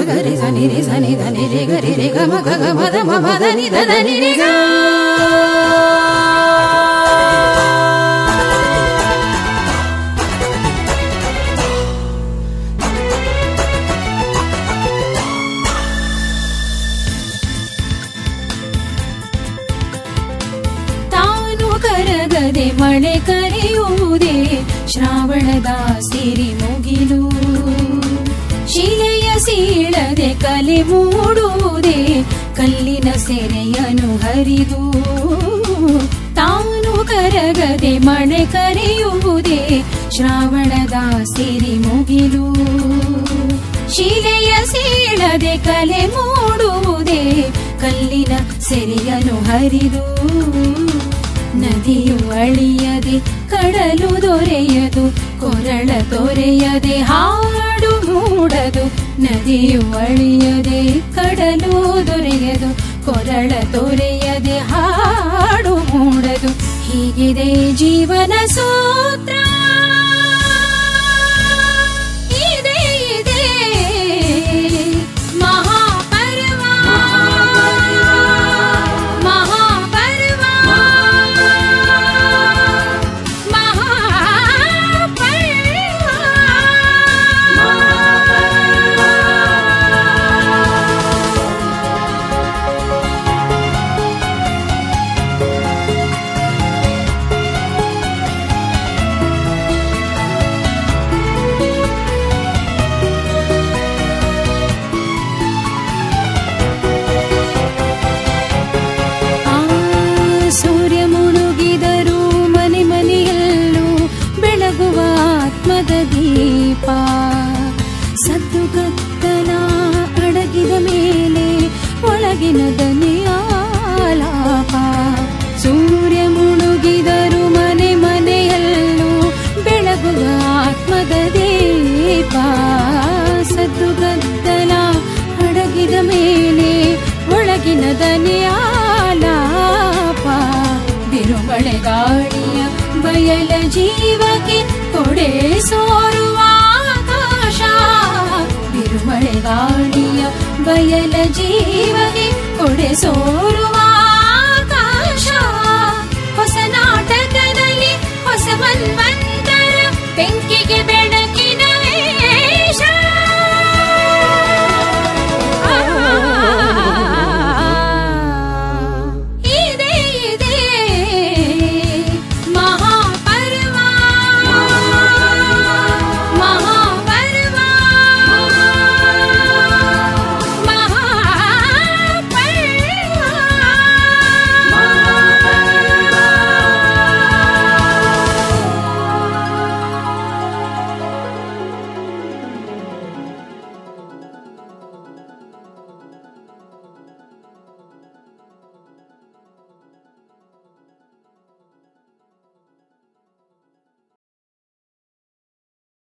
ಗರಿ ಸನಿ ರಿ ಸನಿ ಧನಿ ರಿ ಗರಿ ರಿ ಗ ಮ ಗ ಗ ಮ ದ ಮ ಮ ದ ನಿ ದ ದ ನಿ ರಿ ಗ. ಕರಗದೆ ಮಳೆ ಕರೆಯುವುದೇ ಶ್ರಾವಣದ ಸಿರಿ ಮುಗಿಲು, ಶಿಲೆಯ ಸೀಳದೆ ಕಲೆ ಮೂಡುವುದೇ ಕಲ್ಲಿನ ಸೆರೆಯನು ಹರಿದು. ತಾನು ಕರಗದೆ ಮಳೆ ಕರೆಯುವುದೇ ಶ್ರಾವಣದ ಸಿರಿ ಮುಗಿಲು, ಶಿಲೆಯ ಸೀಳದೆ ಕಲೆ ಮೂಡುವುದೇ ಕಲ್ಲಿನ ಸೆರೆಯನು ಹರಿದು. ನದಿಯು ಅಳಿಯದೆ ಕಡಲು ದೊರೆಯದು, ಕೊರಳ ತೊರೆಯದೆ ಹಾಡು ಮೂಡದು. ನದಿಯು ಅಳಿಯದೆ ಕಡಲು ದೊರೆಯದು, ಕೊರಳ ತೊರೆಯದೆ ಹಾಡು ಮೂಡದು. ಹೀಗಿದೆ ಜೀವನ ಸೂತ್ರ, ಇದೆ ಇದೆ ಮಹಾಪರ್ವ, ಮಹಾಪರ್ವ, ದೀಪ. ಸದ್ದುಗದ್ದಲ ಅಡಗಿದ ಮೇಲೆ ಒಳಗಿನ ದನಿಯಾಲಾಪ. ಸೂರ್ಯ ಮುಳುಗಿದರು ಮನೆ ಮನೆಯಲ್ಲೂ ಬೆಳಗುವ ಆತ್ಮದ ದೀಪ. ಸದ್ದುಗದ್ದಲ ಅಡಗಿದ ಮೇಲೆ ಒಳಗಿನ ದನಿಯಾಲಾಪ. ಬಿರುಮಳೆ ಗಾಳಿಯ ಬಯಲ ಜೀವಕ್ಕೆ ಕೊಡೆ ಸೋರುವ ಆಕಾಶ. ಬಿರುಮಳೆ ಗಾಳಿಯ ಬಯಲ ಜೀವಕ್ಕೆ ಕೊಡೆ ಸೋರುವ